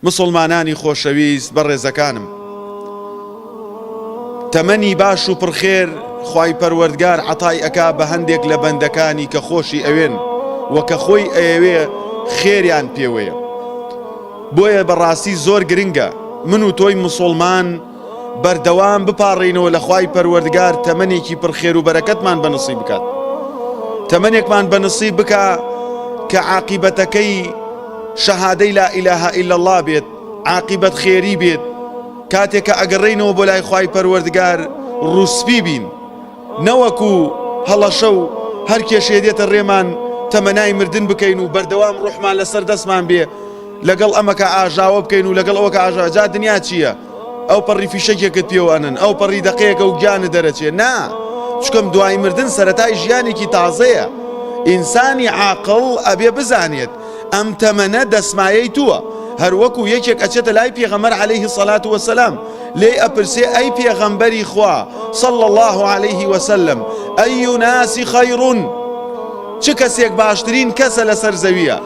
مسلمانانی خۆشەویست بەڕێزەکانم، تەمەنی باش و پڕخێر خوای پەروەردگار عەتای ئەکا بە هەندێک لە بەندەکانی کە خۆشی ئەوێن و کە خۆی ئەیەوێ خێریان پێوەیە. بۆیە بەڕاستی زۆر گرنگە من و تۆی مسلمان بەردەوام بپاڕینەوە لە خوای پەروەردگار تەمەنێکی پڕخێر و بەرەکەتمان بەنسیب بکات، تەمەنێکمان بەنسیب بکە کە عاقیبەتەکەی شەهادەی لا ئیلاهە ئیلا الله بێت، عاقیبەت خێری بێت. کاتێک کە ئەگەڕێینەوە بۆ لای خوای پەروەردگار ڕووسپی بین، نەوەکو هەڵەشە و هەر کێشێ دێتە ڕێمان تەمەنای مردن بکەین و بەردەوام ڕوحمان لەسەر دەستمان بێ لەگەڵ ئەمەکە ئاژاوە بکەین و لەگەڵ ئەوەکە ئاژاوە. جا دنیا چییە؟ ئەو پەڕی فیشەکێکت پێوانن، ئەو پەڕی دەقەیەکە و گیانە دەرەچێ. نا، چکەم دوای مردن سەرەتای ژیانێکی تازەیە. ئینسانی عاقڵ ئەبێ بزانێت ئەم تەمەنە دەسمایەی تووە. هەروەکو یەکێک ئەچێتە لای پێغەمبەر عەلەیهی سەڵات وەسەلام، لێی ئەپرسێ ئەی پێغەمبەری خوا صەڵی الله عەلەیه وسەلم، ئەی ناسی خەیڕون، چ کەسێک باشترین کەسە لەسەر زەویە؟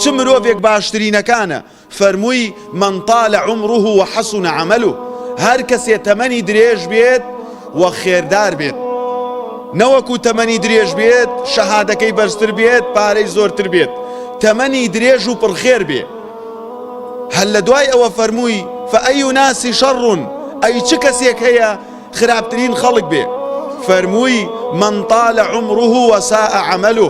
چ مرۆڤێک باشترینەکانە؟ فەرمووی من طال عمره وحسن عمله، هەر کەسێ تەمەنی درێژ بێت و خێردار بێت، نەوەکو تەمەنی درێژ بێت شەهادەکەی بەرزتر بێت پارەی زۆرتر بێت، تەمەنی درێژ و پڕخێر بێ. هەل لە دوای ئەوە فەرمووی فەئەی ناسی شەڕون، ئەی چ کەسێک هەیە خراپترین خەڵک بێ؟ فەرمووی من طال عمره وساء عمله،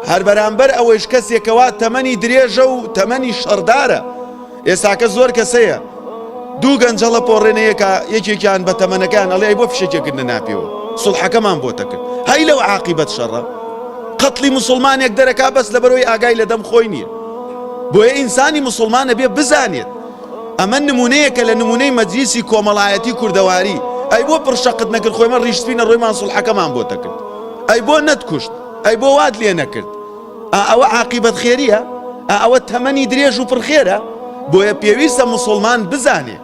هەر بەرامبەر ئەوەیش کەسێکەوە تەمەنی درێژە و تەمەنی شەڕدارە. ئێستاکە زۆر کەسەیە دوو گەنجەڵە پۆڕێنەیەکە یەکێکیان بە تەمەنەکان ئەڵێ ئەی بۆ فشێکێکردنە ناپێوە سڵحەکەمان بۆتە کرد، هەی لەو عاقیبەت شەڕە. قەتڵی مسلمانێک دەرەکا بەس لەبەرەوەی ئاگای لە دەم خۆی نییە. بۆیە ئینسانی مسلمانە بێ بزانێت ئەمە نمونەیەکە لە نمونەی مەجلیسی کۆمەڵایەتی کوردەواری. ئەی بۆ پڕشەقت نەکرد خۆیمە ڕیشتبینە ڕۆیمان سڵحەکەمان بۆتە کرد، ئەی بۆ نەتکوشت، ئەی بۆ وات لێ نەکرد. ئەوە عاقیبەت خێریە؟ ئەوە تەمەنی درێژ و پڕخێرە؟ بۆیە پێویستە مسلمان بزانێ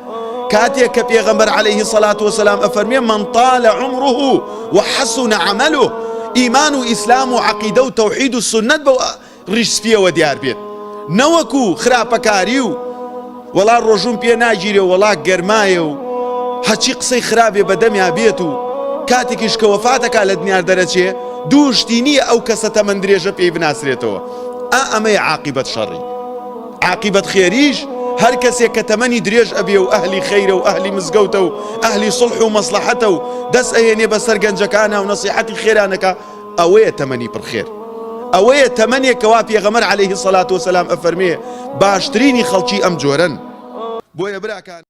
کاتێک کە پێغەمبەر عەلەیهی سەڵات وەسەلام ئەفەرمێ من طال عمره وحسن عمله، ئیمان و ئیسلام و عەقیدە و تەوحید و سونەت بەو ڕیشسپیەوە دیار بێت، نەوەکو خراپەکاری و وەڵا ڕۆژوم پێ ناگیرێ و وەڵا گەرمایە و هەچی قسەی خراپێ بەدەمیا بێت و کاتێکیش کە وەفاتەکە لە دنیا دەرەچێ دوو شتی نییە ئەو کەسە تەمەن درێژە پێی بناسرێتەوە. ئەمەیە عاقیبەت شەڕی. عاقیبەت خێریش هەر کەسێک کە تەمەنی درێژ ئەبێ و ئەهلی خەیرە و ئەهلی مزگەوتە و ئەهلی سڵح و مەسلەحەتە و دەست ئەهێنێ بەسەر گەنجەکانە و نەسیحەتی خێرانەکە، ئەوەیە تەمەنی پڕخێر. ئەوەیە تەمەنێکەوە پێغەمبەر عەلەیهی سەڵات وەسەلام ئەفەرمێ باشترینی خەڵکی ئەم جۆرەن. بۆیە براکان